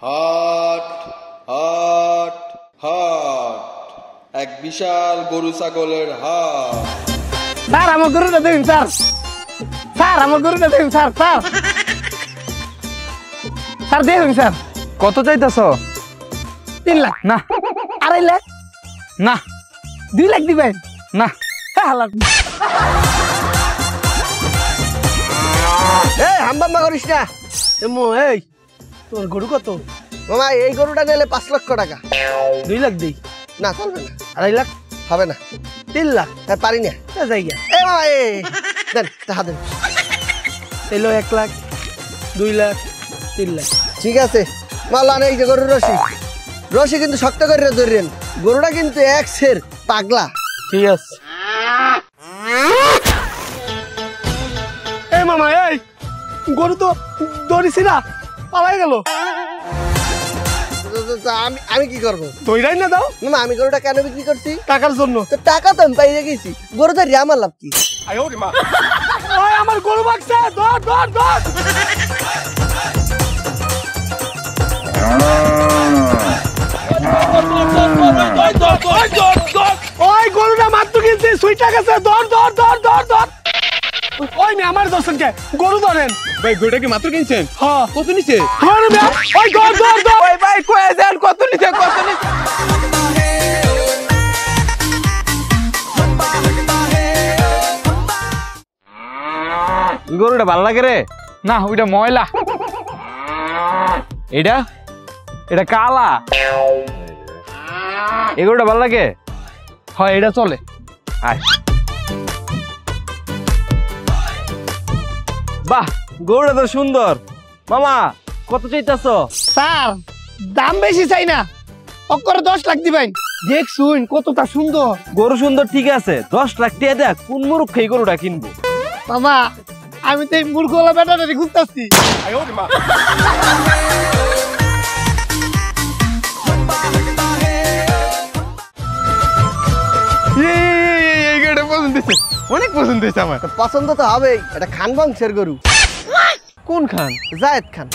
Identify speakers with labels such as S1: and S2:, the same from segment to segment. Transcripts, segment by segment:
S1: হাট হাট হাট, এক বিশাল গরু ছাগলের হাট।
S2: স্যার আমার গরুটা দেখুন স্যার, স্যার আমার গরুটা দেখুন স্যার, স্যার স্যার দেখুন স্যার।
S3: কত চাইতেছ?
S2: 3 লাখ।
S3: না।
S2: 2.5 লাখ।
S3: না।
S2: 2 লাখ দিবেন?
S3: না।
S4: এই হাম্বাম্বা করিস না।
S2: এই তোর গরু কত?
S4: মামা এই গরুটা নিলে 5 লক্ষ টাকা।
S2: 2 লাখ দিই?
S4: না চলবে না।
S2: 2.5 লাখ?
S4: হবে না।
S2: 3 লাখ?
S4: আর পারি না।
S2: জায়গা
S4: এ মামা দেন টাকা দেন।
S2: এলো 1 লাখ, 2 লাখ, 3 লাখ।
S4: ঠিক আছে মাল্লা নেই যে গরুর রশি, রশি কিন্তু শক্ত করে ধরেন, গরুটা কিন্তু এক সের পাগলা।
S2: ঠিক আছে। এই মামা এই গরু তো দৌড়িছি না, পালাই গেল।
S4: আমি কি করবো?
S2: দৌড়াই না দাও।
S4: মামা আমি গরুটা কেন বিক্রি করছি?
S2: টাকার জন্য।
S4: তো টাকা তো আমি পাইয়ে গেছি, গরুটা আমার লাভ কি?
S2: ওই আমার গরু বাগছে, দৌড় দৌড় দৌড়। ওই গরুটা মাত্র কিনছি, সুইটা গেছে, দৌড় দৌড় দৌড় দৌড় দৌড়। ওই মে আমার দর্শন কে গরু ধরেন।
S3: ভাই গরুটা কি মাত্র কিনছেন?
S2: হ্যাঁ।
S3: কত নিছে?
S2: ধর মে, ওই দৌড় দৌড় দৌড়।
S3: ওই ভাই কয়ে দেন কত নিছে, কত নিছে? গরুটা ভালো লাগে রে? না ওইটা ময়লা। এটা এটা কালা। এই গরুটা ভালো লাগে?
S2: হয় এটা চলে।
S3: আয়। বাহ গরুটা তো সুন্দর। মামা কত চাইতেছ?
S2: স্যার দাম বেশি চাই না, অক্করে 10 লাখ দিবেন। দেখ শুন কতটা সুন্দর।
S3: গরু সুন্দর ঠিক আছে, 10 লাখ টাকা দেখ কোন মূর্খ এই গরুটা কিনবো?
S2: মামা আমি তো এই মূর্খলা ব্যাটারি ঘুরতেছি।
S3: এই গরুটা পছন্দ হয়েছে, অনেক পছন্দ হয়েছে আমার।
S4: পছন্দ তো হবেই, এটা খান বংশের গরু।
S3: কোন খান?
S4: জায়েদ খান।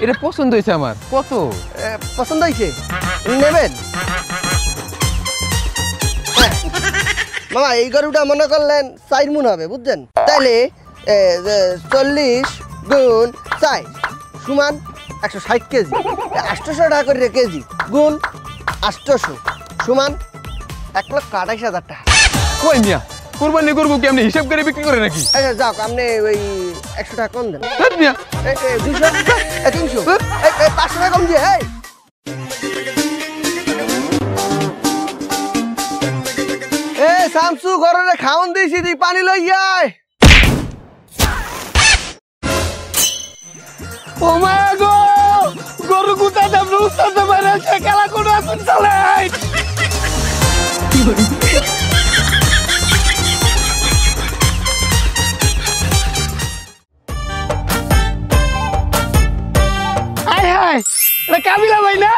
S3: এটা পছন্দ হয়েছে আমার। কত?
S4: পছন্দ হয়েছে নেবেন? হ্যাঁ। মামা এই গরুটা মনে করলেন 4 মণ হবে বুঝছেন, তাইলে 40 গুণ 4 সমান 160 কেজি। 800 টাকা করে কেজি গুণ 800 সমান 1,28,000 টাকা।
S3: কই মিয়া কুরবানি করবো কি আপনি হিসাব করে বিক্রি করে নাকি?
S4: আচ্ছা যাক আপনি ওই 100 টাকা কম দেন।
S3: মিয়া
S4: 200 300 500 টাকা কম দিয়ে। শামসু ঘরে খাওন দিয়েছি, তুই পানি লই আয়।
S2: ও মা গো গরু কুতা দাম রুস্তাতে পারে সে খেলা কোন আসুন চলে। হায় হায় এটা কাবিলা ভাই না?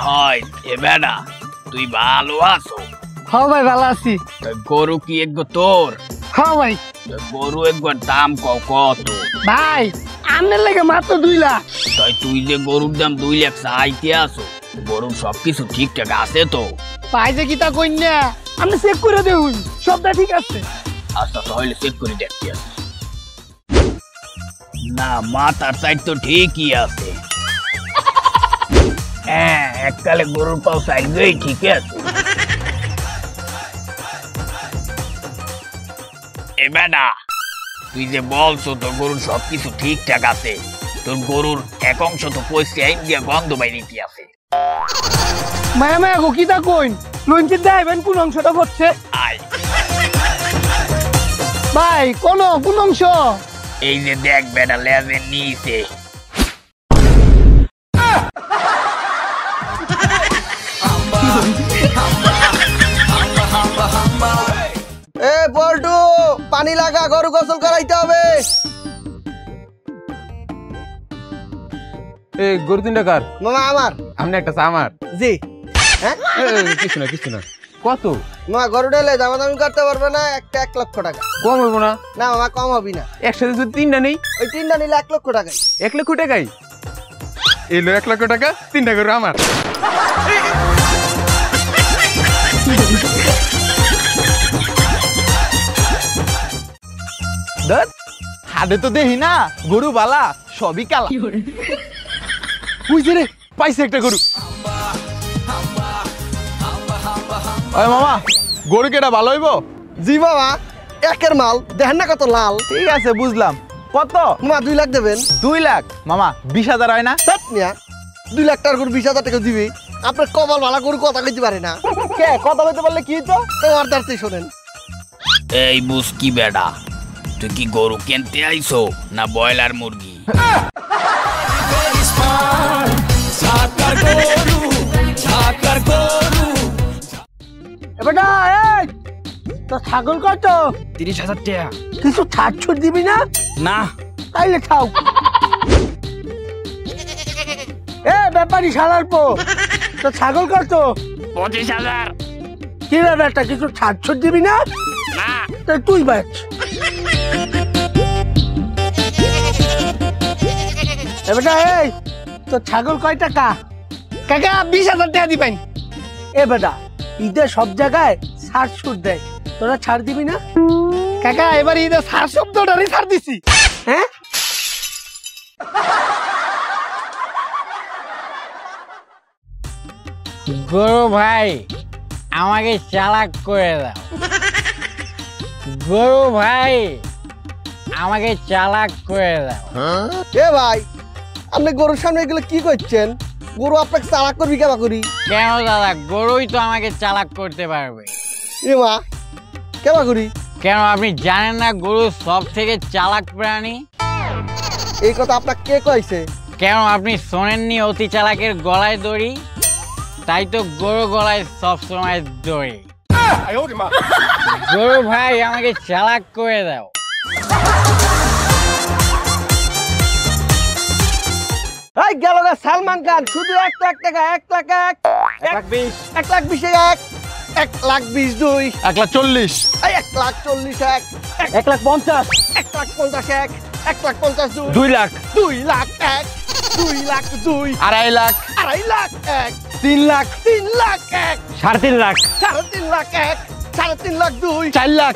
S5: হয় এ বেটা তুই ভালো আছো?
S2: হ্যাঁ ভাই ভালো আছি।
S5: গরু কি একগো তোর?
S2: হ্যাঁ ভাই।
S5: গরু একবার দাম কত?
S2: ভাই আমনের লাগে মাত্র 2 লাখ।
S5: তাই তুই যে গরুর দাম 2 লাখ চাইতে আছো, গরুর সবকিছু ঠিকঠাক আছে তো?
S2: ভাই যে কিতা কইন না আপনি চেক করে দেউন, সবটা ঠিক আছে।
S5: আচ্ছা তাহলে চেক করে দেখতে আছে। না মাথার সাইড তো ঠিকই আছে। হ্যাঁ এককালে গরুর পাও সাইড গই ঠিক আছে। এ বেটা তুই যে বলছো তোর গরুর সবকিছু ঠিকঠাক আছে, তোর গরুর এক অংশ তো পয়সা ইন্ডিয়া গন্ধ বাইরিতে আছে।
S2: মায়া মায়া গো কিতা কইন, লঞ্চে দেবেন কোন অংশটা হচ্ছে?
S5: আয়
S2: ভাই কোন অংশ?
S5: এই যে দেখ বেটা লেজের নিচে।
S4: এ পল্টু পানি লাগা, গরু গোসল করাইতে হবে।
S3: এই গরু 3 টাকার?
S4: মামা আমার।
S3: আপনি একটা চা আমার?
S4: জি। হ্যাঁ
S3: কিছু না। কত?
S4: মামা গরু ডেলে দামাদামি করতে পারবে না, একটা 1 লক্ষ টাকা।
S3: কম হইব না?
S4: না মামা কম হবি না।
S3: একসাথে যদি 3টা নেই?
S4: ওই 3টা নিলে 1 লক্ষ টাকাই।
S3: 1 লক্ষ টাকাই?
S6: এলো 1 লক্ষ টাকা, 3টা গরু আমার। হাটে তো দেখি না গরু বালা, সবই কালা। বুঝছি রে, পাইছে একটা গরু। ওই মামা, গরু কেটা ভালো হইব?
S4: জি বাবা, একের মাল, দেখেন না কত লাল।
S6: ঠিক আছে, বুঝলাম। কত?
S4: মা 2 লাখ দেবেন।
S6: 2 লাখ? মামা 20,000 হয় না?
S4: 2 লাখ টাকার গরু 20,000 টাকা দিবি? আপনার কপাল ভালো, গরু কথা কইতে পারে না।
S6: কে কথা বলতে পারলে কি তো?
S4: তোমার দাঁড়তে শোনেন।
S5: এই বুঝকি বেডা, তুই কি গরু কিনতে আইছো না ব্রয়লার মুরগি?
S2: বেটা এই তো ছাগল কত?
S5: 30,000 টাকা।
S2: কিছু ছাড় ছুট দিবি না?
S5: না।
S2: তাইলে খাও। এ ব্যাপারী শালার পো, তো ছাগল কত?
S5: 25,000।
S2: কি রে বেটা, কিছু ছাড় ছুট দিবি না?
S5: না।
S2: তো তুই বেচ। এ বেটা এই তো ছাগল কয় টাকা?
S6: কাকা 20,000 টাকা দিবেন।
S2: এ বেটা, ঈদে সব জায়গায় ছাড় ছুট দেয়, তোরা ছাড় দিবি না?
S6: কাকা এবার ঈদে সার শব্দটারই ছাড় দিছি।
S2: হ্যাঁ,
S7: গরু ভাই আমাকে চালাক করে দাও। গরু ভাই আমাকে চালাক করে দাও।
S4: এ ভাই, আপনি গরুর সামনে এগুলো কি করছেন? গরু আপনাকে চালাক করবি কেবা করি?
S7: কেন দাদা, গরুই তো আমাকে চালাক করতে পারবে।
S4: এ মা, কেবা করি?
S7: কেন আপনি জানেন না গরু সব থেকে চালাক প্রাণী?
S4: এই কথা আপনাকে কে কইছে?
S7: কেন আপনি শোনেননি অতি চালাকের গলায় দড়ি? তাই তো গরু গলায় সব সময় দড়ি। গরু ভাই আমাকে চালাক করে দাও।
S4: এই গেল গা সালমান খান, শুধু 1 লাখ টাকা, 1 লাখ 1, 1,20,000, 1,20,000, 1,20,000 2,
S6: 1,40,000,
S4: এই 1,40,000,
S2: 1,50,000,
S4: 1,50,000, 1,50,000 2,
S6: 2 লাখ,
S4: 2 লাখ 1, 2 লাখ 2,
S6: 2.5 লাখ,
S4: 2.5 লাখ 1,
S6: 3 লাখ,
S4: 3 লাখ 1,
S6: 3.5 লাখ,
S4: 3.5 লাখ 1, 3.5 লাখ 2,
S6: 4 লাখ,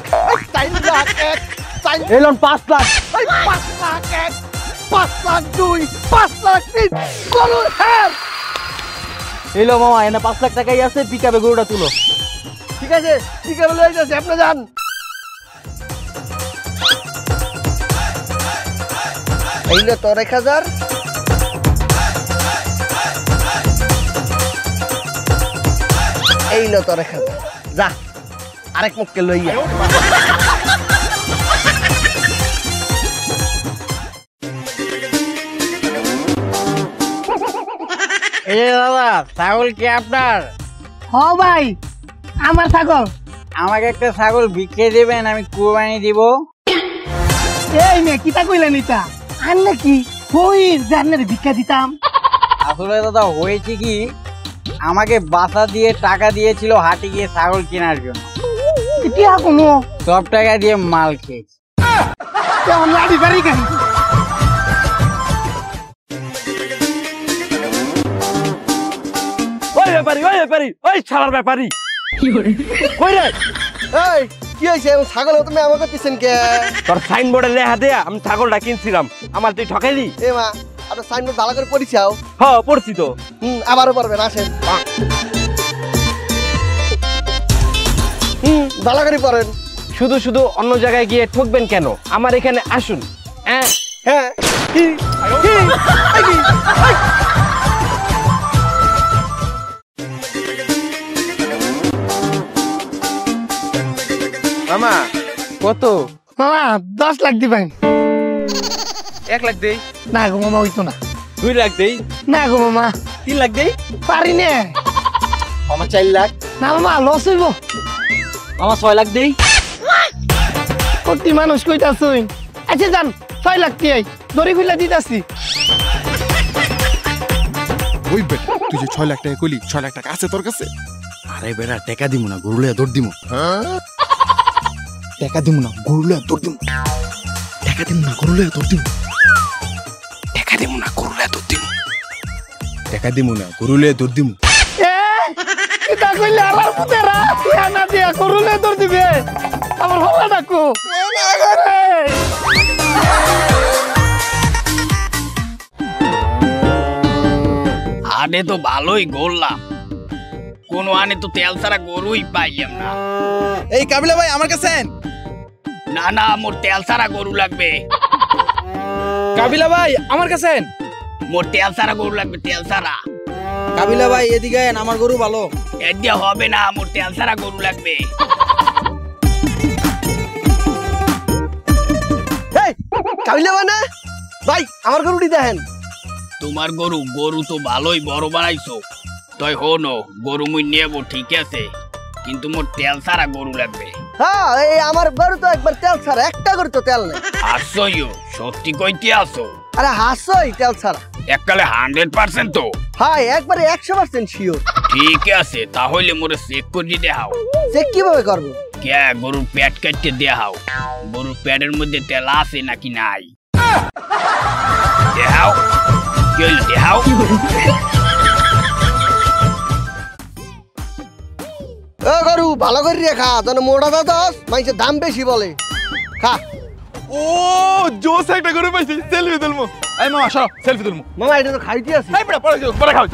S4: 4 লাখ 1, 4,
S2: এলন 5 লাখ।
S4: এই 5 লাখ 1, 5 লাখ 2, 5 লাখ 3, গরু হ্যাঁ।
S2: এলো মামা, এনে 5 লাখ টাকাই আছে, পিকআপে গরুটা তুলো।
S4: ঠিক আছে, ঠিক আছে, লয়ে যাচ্ছে, আপনি যান। এই না তোর 1,000, এই না তোর 1,000, যা আরেক মুখকে লইয়া।
S7: এই যে দাদা, ছাগল কি আপনার?
S2: হ ভাই, আমার ছাগল।
S7: আমাকে একটা ছাগল বিক্রি দেবেন, আমি কুরবানি দিব।
S2: এই মেয়ে কিতা কইলেন এটা? আর নাকি কই জানের ভিক্ষা দিতাম?
S7: আসলে দাদা হয়েছে কি, আমাকে বাসা দিয়ে টাকা দিয়েছিল হাটে গিয়ে ছাগল কেনার জন্য।
S2: টিয়া কোনো
S7: সব টাকা দিয়ে মাল খেয়েছি।
S2: কেমন লাড়ি বাড়ি গাড়ি।
S3: ওই ব্যাপারী, ওই ব্যাপারী, ওই ছাড়ার ব্যাপারী, কই রে?
S4: এই কি হয়েছে? ছাগল তুমি আমাকে দিচ্ছেন কে?
S3: তোর সাইনবোর্ডে লেখা দেয়া আমি ছাগলটা কিনছিলাম, আমার তুই ঠকাইলি?
S4: এ মা, আপনার সাইনবোর্ড ভালো করে পড়িছাও?
S3: হ্যাঁ পড়ছি তো।
S4: আবারও পড়বেন, আসেন। ভালো করে পড়েন।
S3: শুধু শুধু অন্য জায়গায় গিয়ে ঠকবেন কেন? আমার এখানে আসুন। হ্যাঁ
S4: হ্যাঁ, কি কি এই কি? এই!
S6: মামা কত?
S2: মামা 10 লাখ দিবেন।
S6: 1 লাখ দেই।
S2: না গো মামা, হইতো না।
S3: 2 লাখ দেই।
S2: না গো মামা,
S3: 3 লাখ দেই।
S2: পারি নে।
S4: আমার 4 লাখ।
S2: না মামা, লস হইব।
S3: আমার 6 লাখ দেই।
S2: কোটি মানুষ কইতাছুই। আচ্ছা যান, 6 লাখ দিই, দড়ি খুলে দিতাছি।
S6: ওই বেটা, তুই যে 6 লাখ টাকা কইলি, 6 লাখ টাকা আছে তোর কাছে?
S8: আরে বেটা টাকা দিমু না, গরু লইয়া দৌড় দিমু।
S6: টাকা দিমু না, গরু লইয়া দৌড় দিমু।
S8: টাকা দিমু না, গরু লইয়া দৌড় দিমু। টাকা দিমু না, গরু লইয়া দৌড় দিমু। টাকা দিমু না গরু লয়ে দৌড় দিমু।
S2: এটা কইলে আলার পুতেরা ইয়া না দিয়া গরুলে দৌড় দিবে আমার হলা ডাকো
S5: আনে তো ভালোই গড়লাম, কোনো আনে তো তেল ছাড়া গরুই পাইলাম না।
S6: এই কাবিলা ভাই আমার কাছে আন।
S5: না না, মোর তেল ছাড়া গরু লাগবে।
S6: কাবিলা ভাই আমার কাছে আন।
S5: মোর তেল ছাড়া গরু লাগবে, তেল ছাড়া।
S6: কাবিলা ভাই এদিকে আন, আমার গরু ভালো।
S5: এর দিয়ে হবে না, মোর তেল ছাড়া গরু লাগবে।
S4: এই কাবিলা মানে ভাই আমার গরুটি দেখেন।
S5: তোমার গরু গরু তো ভালোই বড় বানাইছো, তাই হনো গরু মুই নেব ঠিক আছে, কিন্তু মোর তেল ছাড়া গরু লাগবে।
S4: হ্যাঁ এই আমার গরু তো একবার তেল ছাড়া, একটা গরু তো তেল নেই।
S5: আসছইও, সত্যি কইতে আসো?
S4: আরে হাসছই তেল ছাড়া।
S5: এককালে 100% তো?
S4: হ্যাঁ একবারে 100% শিওর।
S5: ঠিক আছে, তাহলে মোরে চেক করে দেখাও।
S4: চেক কিভাবে করবো?
S5: কে গরুর পেট কাটতে দেখাও, গরুর পেটের মধ্যে তেল আছে নাকি নাই দেখাও। কি হইল দেখাও?
S4: ও গরু ভালো করে রে খা, যেন মোটা দাদস মাইসের দাম বেশি বলে। খা।
S6: ও জোস একটা গরু পাইছি, সেলফি তুলমু। এই মামা সরো, সেলফি তুলমু।
S4: মামা এটা তো খাইতে আছে।
S6: এই বড় পড়ে যাও, পড়ে খাও।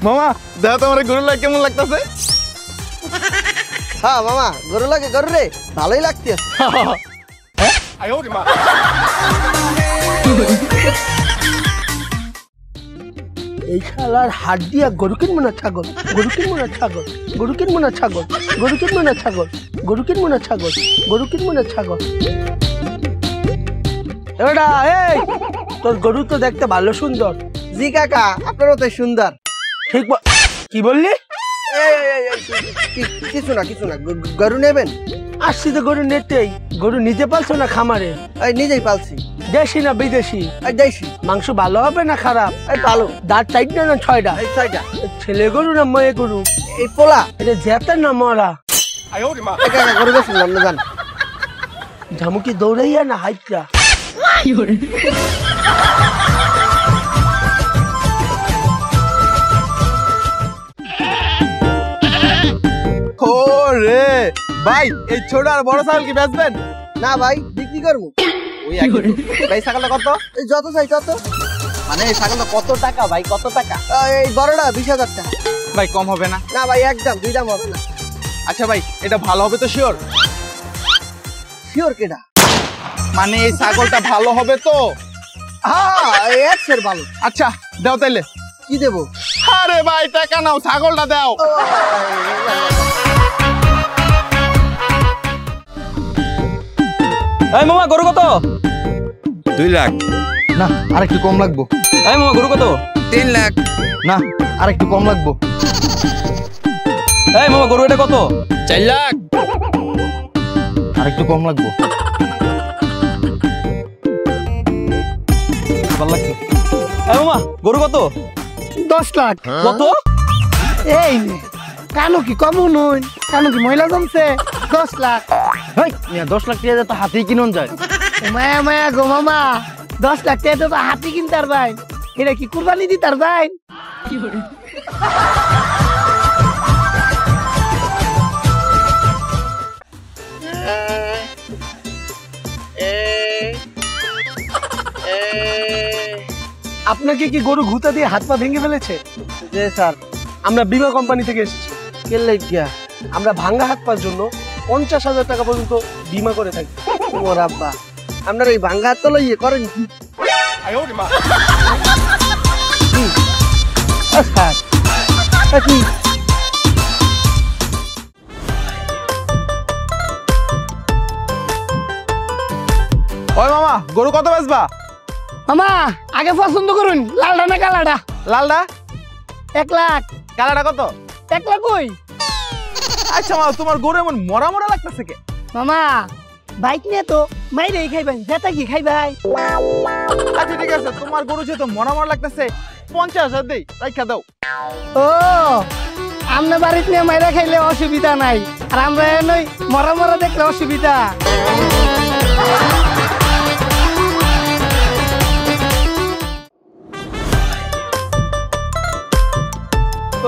S6: মামা দেখো তোমার গরু লাগে কেমন লাগতেছে?
S4: হ্যাঁ মামা গরু লাগে, গরু রে ভালোই লাগতে আছে। এই শালার হাত দিয়া গরু কিনবো না ছাগল, গরু কিনবো না ছাগল, গরু কিনবো না ছাগল, গরু কিনবো না ছাগল, গরু কিনবো না ছাগল, গরু কিনবো না ছাগল। এবারটা এই তোর গরু তো দেখতে ভালো সুন্দর। জি কাকা আপনারও তো সুন্দর। ঠিক কি বললি? কিছু না কিছু না, গরু নেবেন? আসছি তো গরু নেটেই। গরু নিজে পালছো না খামারে? নিজেই পালছি। দেশি না বিদেশি? দেশি। মাংস ভালো হবে না খারাপ? ভালো। দাঁত 4টা না 6টা? 6টা। ছেলে গরু না মেয়ে গরু? এই পোলা। এটা জেতা না মরা? গরু বেশি নাম না জান। ঝামুকি দৌড়াইয়া না হাইটটা?
S6: ও রে ভাই, এই ছোট আর বড় ছাগল কি বেচবেন?
S4: না ভাই বিক্রি করবো।
S6: ওই একই তো। ভাই ছাগলটা কত?
S4: এই যত চাই তত।
S6: মানে এই ছাগলটা কত টাকা ভাই, কত টাকা?
S4: এই বড়টা 20,000 টাকা।
S6: ভাই কম হবে না?
S4: না ভাই একদম, দুই দাম হবে না।
S6: আচ্ছা ভাই এটা ভালো হবে তো শিওর?
S4: শিওর কেডা?
S6: মানে এই ছাগলটা ভালো হবে তো?
S4: হ্যাঁ এর ভালো।
S6: আচ্ছা দাও তাইলে।
S4: কি দেবো?
S6: আরে ভাই টাকা নাও, ছাগলটা দাও।
S3: এই মামা গরু কত?
S8: 2 লাখ।
S6: না আরেকটু কম লাগবো।
S3: এই মামা গরু কত?
S8: 3 লাখ।
S6: না আরেকটু কম লাগবো।
S3: এই মামা গরু এটা কত?
S8: 4 লাখ।
S6: আরেকটু কম লাগবো। ভালো লাগছে।
S3: এই মামা গরু কত?
S2: 10 লাখ।
S3: কত?
S2: এই নে কানো কি কম নই, কানো কি মহিলা জমছে? 10 লাখ।
S3: হেই 10 লাখ টাকা তো হাতেই কিনুন যায়।
S2: মায়া মায়া গো মামা, 10 লাখ টাকা তো হাতি কিনতার ভাই। এটা কি কুরবানি দিতার ভাই? আপনাকে কি গরু ঘুতা দিয়ে হাত পা ভেঙে ফেলেছে?
S4: জি স্যার।
S2: আমরা বীমা কোম্পানি থেকে এসেছি।
S4: কেলে গিয়া?
S2: আমরা ভাঙ্গা হাত পার জন্য 50,000 টাকা পর্যন্ত বীমা করে থাকি।
S4: ও রাব্বা, আপনার এই ভাঙ্গা হাত তো লইয়ে করেন কি?
S2: স্যার কি
S6: ওই মামা গরু কত বেচবা?
S2: মামা আগে পছন্দ করুন, লালডা না কালাডা?
S6: লালডা।
S2: 1 লাখ।
S6: কালাটা কত?
S2: 1 লাখ কই?
S6: আচ্ছা মামা তোমার গরু এমন মরা মরা লাগতেছে কে?
S2: মামা বাইক নিয়ে তো মাইরেই খাইবেন, যেটা কি খাইবাই।
S6: আচ্ছা ঠিক আছে, তোমার গরু যেহেতু মরা মরা লাগতেছে 50,000 দেই, রাইখা দাও।
S2: ও আমনে বাড়িতে নিয়ে মাইরা খাইলে অসুবিধা নাই, আর আমরা নই মরা মরা দেখলে অসুবিধা।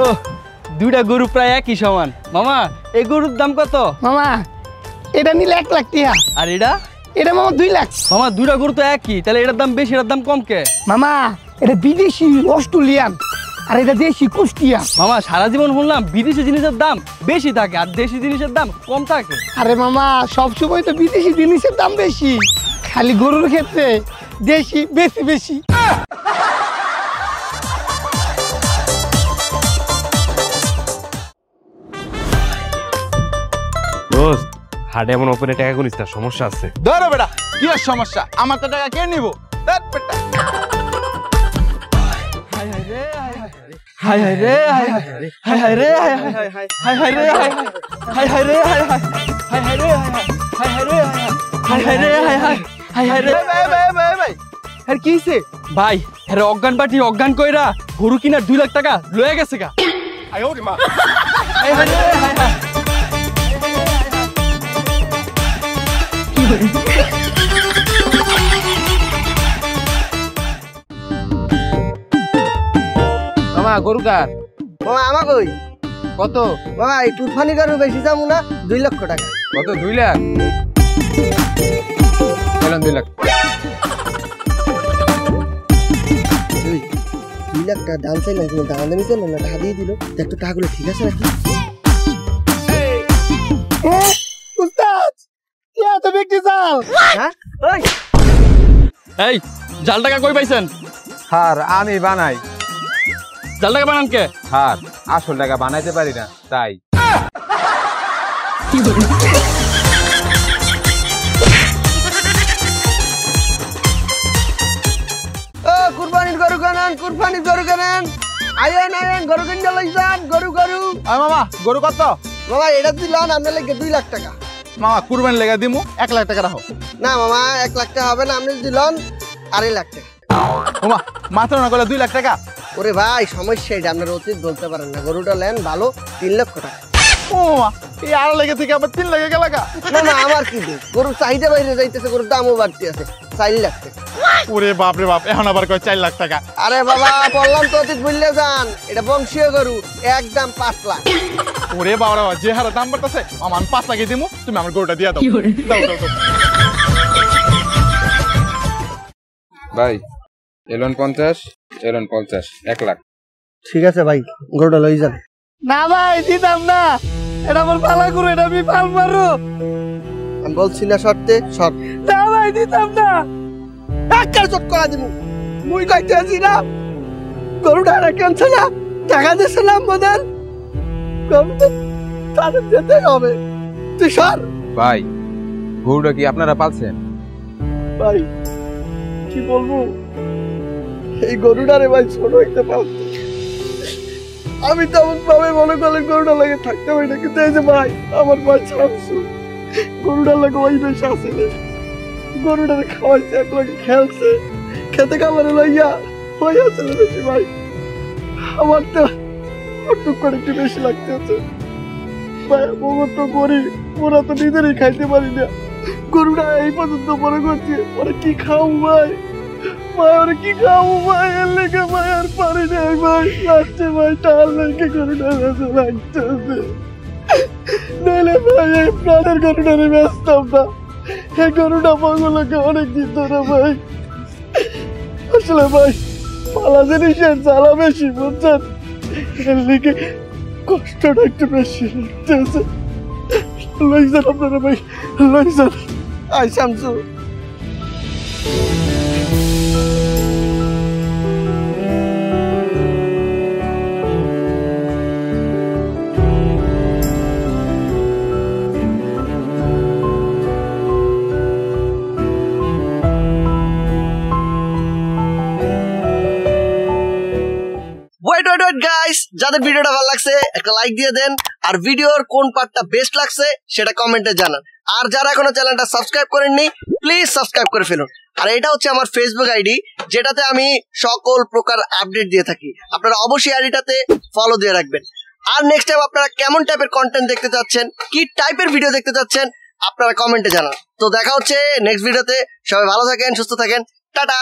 S3: ও দুইটা গরু প্রায় একই সমান। মামা এই গরুর দাম কত?
S2: মামা এটা নিলে 1 লাখ টাকা।
S3: আর এটা?
S2: এটা মামা 2 লাখ।
S3: মামা দুইটা গরু তো একই, তাহলে এটার দাম বেশি এটার দাম কম কে?
S2: মামা এটা বিদেশি অস্ট্রেলিয়ান আর এটা দেশি কুষ্টিয়া।
S3: মামা সারা জীবন শুনলাম বিদেশি জিনিসের দাম বেশি থাকে আর দেশি জিনিসের দাম কম থাকে।
S2: আরে মামা সবসময় তো বিদেশি জিনিসের দাম বেশি, খালি গরুর ক্ষেত্রে দেশি বেশি বেশি।
S9: দোস্ত হাটে এমন ওপরে টাকা গুনিস না, সমস্যা আছে।
S6: ধরো বেটা, কি আর সমস্যা? আমার তো টাকা কে নিব?
S3: হাই হাই রে হাই হাই রে হাই হাই হাই রে হাই হাই হাই রে হাই হাই হাই রে হাই হাই হাই রে হাই হাই রে হাই হাই রে হাই হাই হাই রে।
S6: ভাই
S3: আর কি হইছে ভাই? আরে অজ্ঞান পার্টি অজ্ঞান কইরা গরু কিনার 2 লাখ টাকা লয়ে গেছে গা।
S6: আয় ওরে মা,
S3: হাই হাই রে হাই হাই।
S7: মামা গরু কার?
S4: মামা আমাকে ওই
S7: কত?
S4: মামা এই তুরফানি গরু বেশি যাবো না, 2 লক্ষ টাকা।
S7: কত? 2 লাখ? চলেন 2 লাখ।
S4: 2 লাখ টাকা দাম চাইলাম, কোনো দাম দামি করলো না, টাকা দিয়ে দিল। দেখ তো টাকাগুলো ঠিক আছে নাকি?
S2: উস্তাদ কি এত বিক্রি চাল?
S4: হ্যাঁ ওই
S3: এই জাল টাকা কই পাইছেন?
S6: হার আমি বানাই।
S3: জাল টাকা বানান কে?
S6: হার আসল টাকা বানাইতে পারি না তাই।
S4: ও কুরবানির গরু কেনেন, কুরবানির গরু কেনেন, আয়েন আয়েন গরু কিনতে লইছেন। গরু গরু
S6: আয় মামা, গরু কত?
S4: মামা এটা দিলাম আপনার লাগে 2 লাখ টাকা।
S6: মামা কুরবানি লেগে দিমু, 1 লাখ টাকা রাখো।
S4: না মামা 1 লাখ টাকা হবে না, আপনি দিলেন 2.5 লাখ টাকা।
S6: মামা মাত্র না করলে 2 লাখ টাকা।
S4: ওরে ভাই সমস্যা এটা, আপনার অতীত বলতে পারেন না। গরুটা নেন ভালো, 3 লক্ষ টাকা।
S6: ও মামা এই 2.5 লাখ থেকে আবার 3 লাখে গেল গা।
S4: না না আমার কি দোষ, গরুর চাহিদা বাইরে যাইতেছে, গরুর দামও বাড়তে আছে। 4 লাখ টাকা।
S6: ওরে বাপ রে বাপ, এখন আবার কয় 4 লাখ টাকা।
S4: আরে বাবা বললাম তো অতীত ভুললে যান, এটা বংশীয় গরু, একদম 5 লাখ।
S6: ওরে বাবা রে বাবা, যে হারে দাম বাড়তেছে আমার 5 লাখে দিমু, তুমি আমার গরুটা দিয়া দাও। দাও দাও দাও।
S8: ভাই এলন 50, এলন 50, 1 লাখ।
S4: ঠিক আছে ভাই, গরুটা লই যান।
S2: না ভাই দিতাম না, এটা আমার পালা গরু, এটা আমি পাল মারো।
S4: আমি বলছি না শর্তে শর্ত।
S2: না ভাই দিতাম না।
S4: একটা চট করা দিব। মুই কইতে আছি না, গরুটা কেনছে না, টাকা দিছে না মদন, গরুটা তাদের যেতে হবে। তুই সর।
S8: ভাই গরুটা কি আপনারা পালছেন?
S4: ভাই কি বলবো, এই গরুটারে ভাই ছোট হইতে পারছি। আমি তেমন ভাবে মনে করলে গরুটা লাগে থাকতে পারি না, কিন্তু এই যে ভাই আমার ভাই ছাড়ছো, গরুটার লাগে ওই বেশ আছে, গরুটারে খাওয়াইছে, এক লাগে খেলছে, খেতে খাবারে লইয়া ওই আসলে বেশি ভাই। আমার তো টুক করে একটু বেশি লাগতেছে ভাই। ওর তো করি, ওরা তো নিজেরই খাইতে পারি না। গরুটা এই পর্যন্ত মনে করছে ওরা কি খাও ভাই, ভাই ওরা কি খাও ভাই, এর লেগে ভাই আর পারি না ভাই। লাস্টে ভাই টাল লেগে গরুটা বেঁচে লাগতেছে, নইলে ভাই এই প্রাণের গরুটারে বেচতাম না। এই গরুটা পাগলকে অনেক দিন ধরে ভাই। আসলে ভাই পালা জিনিসের জ্বালা বেশি বুঝছেন, এর লেগে কষ্টটা একটু বেশি লাগতেছে। লই যান আপনারা ভাই, লই যান। আই শামসু গাইস, যাদের ভিডিওটা ভালো লাগছে একটা লাইক দিয়ে দেন, আর ভিডিওর কোন পার্টটা বেস্ট লাগছে সেটা কমেন্টে জানান। আর যারা এখনো চ্যানেলটা সাবস্ক্রাইব করেননি প্লিজ সাবস্ক্রাইব করে ফেলুন। আর এটা হচ্ছে আমার ফেসবুক আইডি, যেটাতে আমি সকল প্রকার আপডেট দিয়ে থাকি। আপনারা অবশ্যই আইডিটাতে ফলো দিয়ে রাখবেন। আর নেক্সট টাইম আপনারা কেমন টাইপের কন্টেন্ট দেখতে চাচ্ছেন, কি টাইপের ভিডিও দেখতে চাচ্ছেন আপনারা কমেন্টে জানান। তো দেখা হচ্ছে নেক্সট ভিডিওতে। সবাই ভালো থাকেন, সুস্থ থাকেন, টাটা।